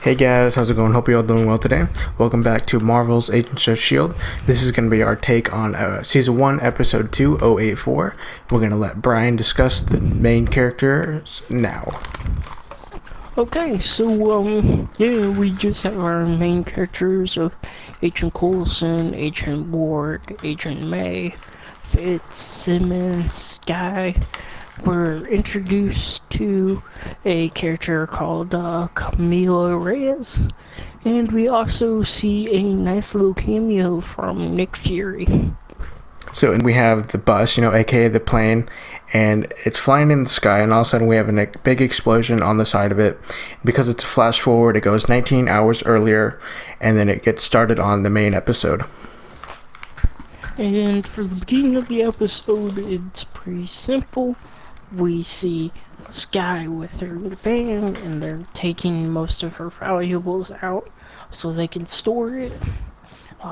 Hey guys, how's it going? Hope you're all doing well today. Welcome back to Marvel's Agents of S.H.I.E.L.D. This is going to be our take on Season 1, Episode 2, 084. We're going to let Brian discuss the main characters now. Okay, yeah, we just have our main characters of Agent Coulson, Agent Ward, Agent May, Fitz, Simmons, Skye. We're introduced to a character called Camila Reyes, and we also see a nice little cameo from Nick Fury. So we have the bus, aka the plane, and it's flying in the sky, and all of a sudden we have a big explosion on the side of it. Because it's a flash forward, it goes 19 hours earlier, and then it gets started on the main episode. And for the beginning of the episode, it's pretty simple. We see Skye with her van, and they're taking most of her valuables out so they can store it.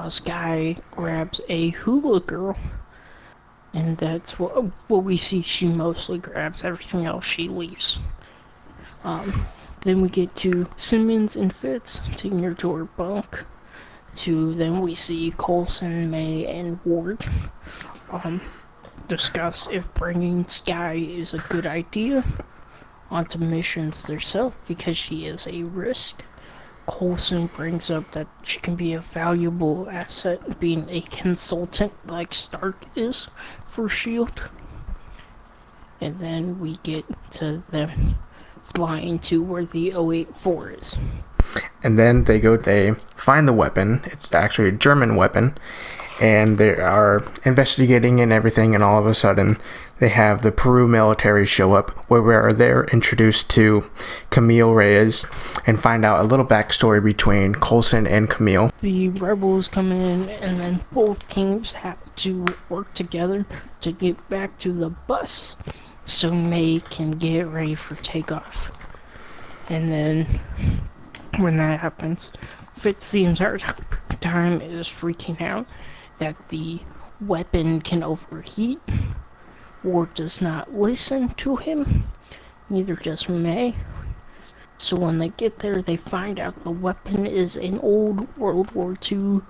Skye grabs a hula girl, and that's what we see. She mostly grabs everything else she leaves. Then we get to Simmons and Fitz taking her to her bunk. Then we see Coulson, May, and Ward discuss if bringing Skye is a good idea onto missions themselves because she is a risk. Coulson brings up that she can be a valuable asset being a consultant like Stark is for S.H.I.E.L.D. And then we get to them flying to where the 084 is. And then they find the weapon. It's actually a German weapon, and they are investigating and everything, and all of a sudden they have the Peru military show up, where they're introduced to Camille Reyes and find out a little backstory between Coulson and Camille. The rebels come in, and then both teams have to work together to get back to the bus so May can get ready for takeoff. And then when that happens, Fitz the entire time is freaking out that the weapon can overheat. Ward does not listen to him, neither does May. So when they get there, they find out the weapon is an old World War II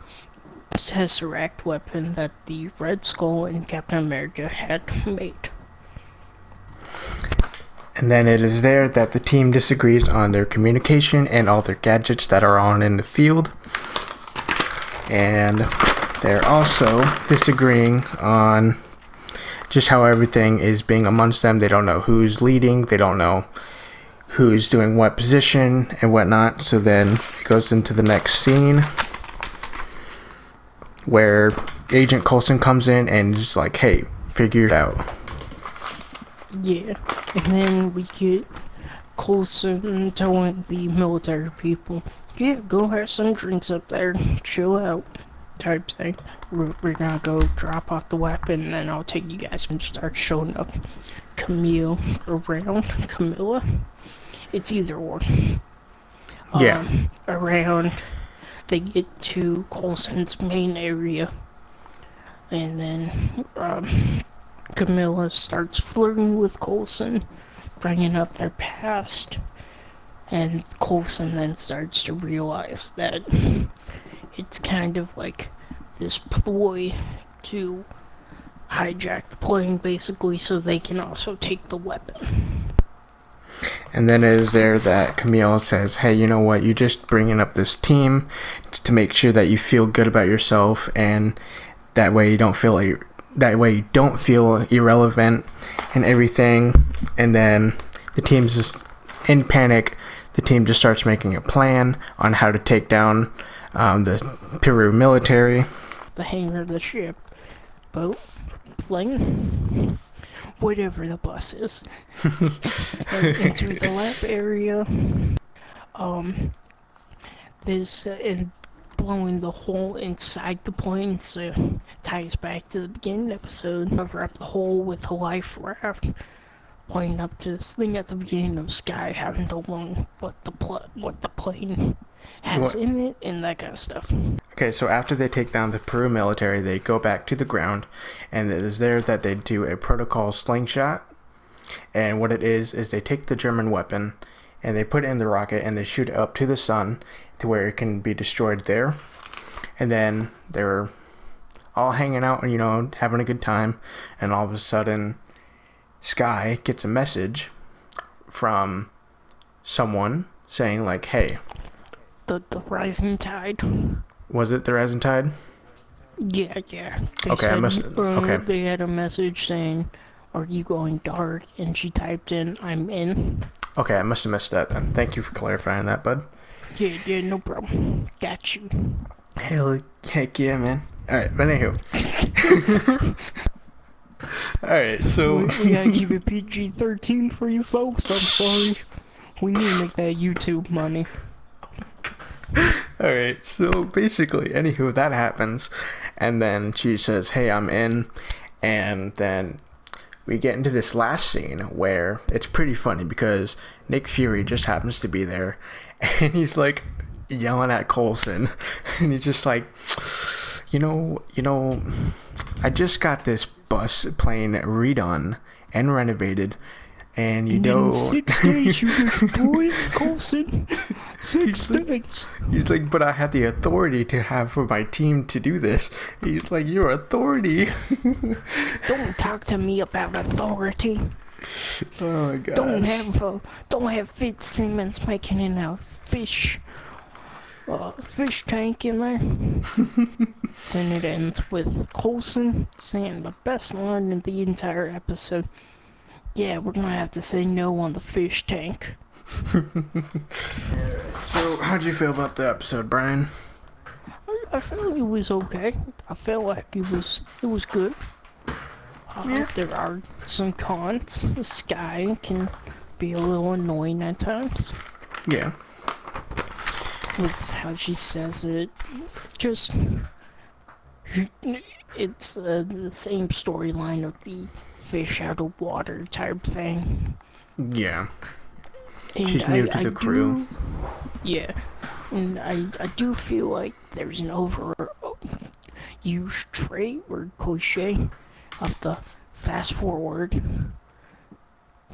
Tesseract weapon that the Red Skull and Captain America had made. And then it is there that the team disagrees on their communication and all their gadgets that are on in the field. And they're also disagreeing on just how everything is being amongst them. They don't know who's leading, they don't know who's doing what position and whatnot. So then it goes into the next scene where Agent Coulson comes in and is like, hey, figure it out. Yeah, and then we get Coulson telling the military people, yeah, go have some drinks up there, chill out, type thing. We're gonna go drop off the weapon, and then I'll take you guys and start showing up Camilla. It's either or. Yeah. Around, they get to Coulson's main area, and then, Camilla starts flirting with Coulson, bringing up their past, and Coulson then starts to realize that it's kind of like this ploy to hijack the plane, basically, so they can also take the weapon. And then it is there that Camille says, hey, you know what, you're just bringing up this team to make sure that you feel good about yourself, and that way you don't feel irrelevant and everything. And then the team's just in panic. The team just starts making a plan on how to take down the Peru military. The hangar of the ship, boat, plane, whatever the bus is, into the lab area. And blowing the hole inside the plane, so ties back to the beginning episode. Cover up the hole with a life raft, pointing up to this thing at the beginning of Skye having to learn what the plane has in it and that kind of stuff. Okay, so after they take down the Peru military, they go back to the ground, and it is there that they do a protocol slingshot. And what it is they take the German weapon and they put it in the rocket and they shoot it up to the sun to where it can be destroyed there. And then they're all hanging out, having a good time, and all of a sudden, Sky gets a message from someone saying like, "Hey, The rising tide. was it the rising tide?" Yeah, yeah. They Okay, I said must. Okay, they had a message saying, "Are you going dark?" And she typed in, "I'm in." okay, I must have missed that. Then thank you for clarifying that, bud. Yeah, yeah, no problem. Got you. Heck yeah, man. All right, but anywho, all right, so We gotta keep it PG-13 for you folks. I'm sorry. We need to make that YouTube money. all right, so basically, anywho, that happens, and then she says, "Hey, I'm in," and then we get into this last scene where it's pretty funny because Nick Fury just happens to be there, and he's like yelling at Coulson, and he's just like, I just got this bus plane redone and renovated, and And in 6 days, you destroyed Coulson. 6 days. He's like, but I had the authority to have for my team to do this. He's like, your authority. Don't talk to me about authority. Oh my god. Don't have Fitzsimmons making in a fish tank in there. Then it ends with Coulson saying the best line in the entire episode. Yeah, we're gonna have to say no on the fish tank. So, how'd you feel about the episode, Brian? I felt it was okay. I felt like it was good. There are some cons. Sky can be a little annoying at times Yeah. with how she says it. Just it's the same storyline of the fish out of water type thing. Yeah. And She's new to the crew. Yeah, and I do feel like there's an overused trait or cliche of the fast forward,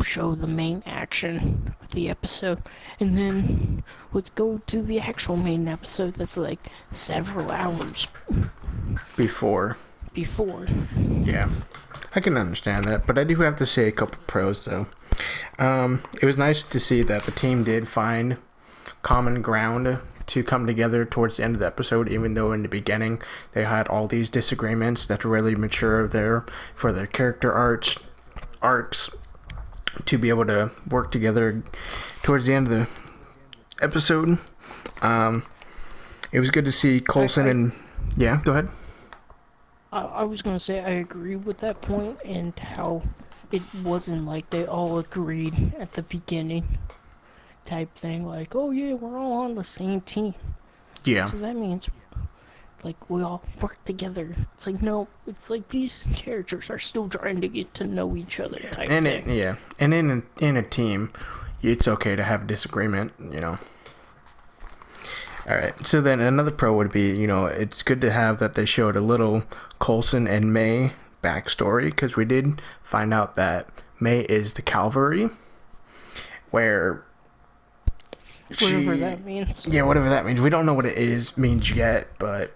show the main action of the episode, and then let's go to the actual main episode that's like several hours Before. Yeah. I can understand that, but I do have to say a couple pros though. It was nice to see that the team did find common ground to come together towards the end of the episode, even though in the beginning they had all these disagreements that really mature there for their character arcs to be able to work together towards the end of the episode. It was good to see Coulson and yeah, go ahead. I was gonna say I agree with that point and how it wasn't like they all agreed at the beginning type thing, like, oh yeah, we're all on the same team. Yeah. So that means like we all work together. It's like no, it's like these characters are still trying to get to know each other type and thing. and in a team, it's okay to have disagreement. All right. So then another pro would be, it's good to have that they showed a little Coulson and May backstory, because we did find out that May is the cavalry, where Whatever that means. Yeah, whatever that means. We don't know what it means yet, but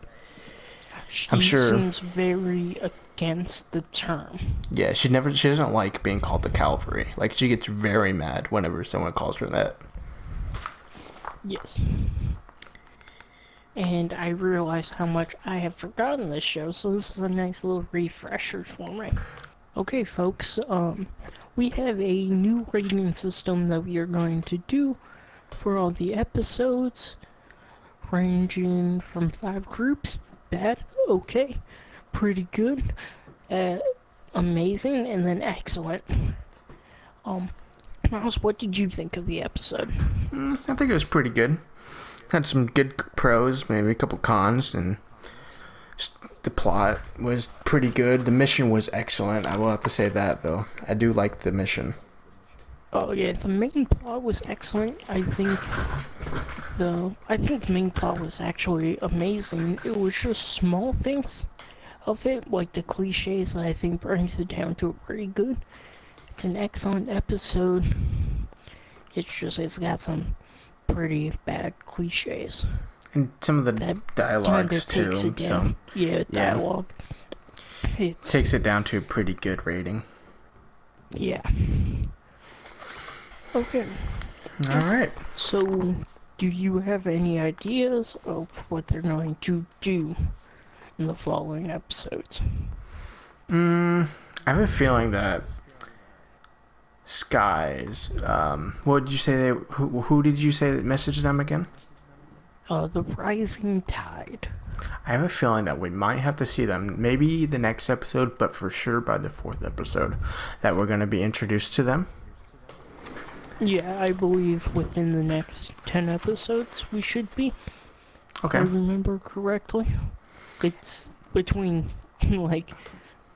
I'm She sure. seems very against the term. Yeah, she doesn't like being called the cavalry. Like, she gets very mad whenever someone calls her that. Yes. And I realize how much I have forgotten this show, so this is a nice little refresher for me. Okay, folks, we have a new rating system that we are going to do for all the episodes, ranging from 5 groups: bad, okay, pretty good, amazing, and then excellent. Miles, what did you think of the episode? I think it was pretty good. Had some good pros, maybe a couple cons, and the plot was pretty good. The mission was excellent. I will have to say that, though. I do like the mission. Oh yeah, the main plot was excellent. I think the main plot was actually amazing. It was just small things of it, like the cliches, that I think brings it down to a pretty good. It's an excellent episode. It's just it's got some pretty bad cliches And some of the that kind dialogues of takes too. it So down. Yeah, yeah, dialogue. It's takes it down to a pretty good rating. yeah. Okay. All right. So, do you have any ideas of what they're going to do in the following episodes? I have a feeling that Skies. What did you say? Who did you say that messaged them again? The Rising Tide. I have a feeling that we might have to see them maybe the next episode, but for sure by the fourth episode that we're going to be introduced to them. Yeah, I believe within the next 10 episodes we should be. If I Okay. remember correctly. It's between like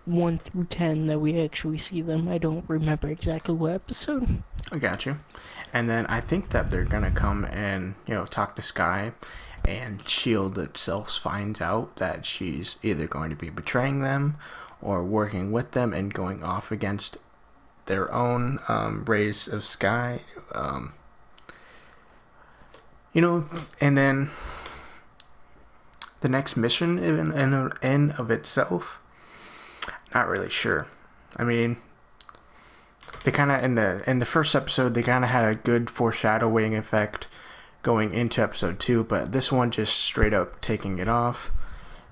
1 through 10 that we actually see them. I don't remember exactly what episode. I got you. And then I think that they're going to come and, talk to Sky, and S.H.I.E.L.D. itself finds out that she's either going to be betraying them or working with them and going off against their own rays of Sky. And then the next mission in of itself, not really sure. I mean, they kind of in the first episode they kind of had a good foreshadowing effect going into episode 2, but this one just straight up taking it off.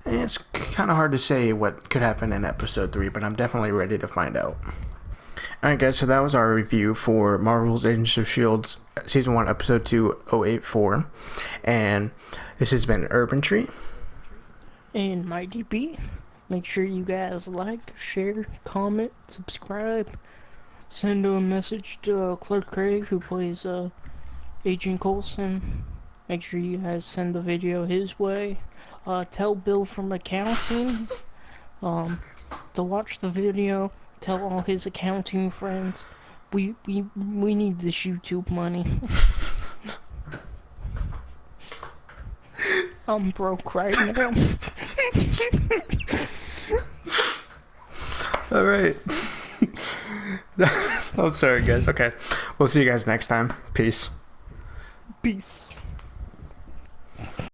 And it's kind of hard to say what could happen in episode 3, but I'm definitely ready to find out. Alright guys, so that was our review for Marvel's Agents of S.H.I.E.L.D.'s Season 1, Episode 2, 084. And this has been Urban Tree. And Mighty B. Make sure you guys like, share, comment, subscribe. Send a message to Clark Craig, who plays Agent Coulson. Make sure you guys send the video his way. Tell Bill from accounting to watch the video. Tell all his accounting friends. We need this YouTube money. I'm broke right now. All right. Oh, sorry, guys. Okay. We'll see you guys next time. Peace. Peace.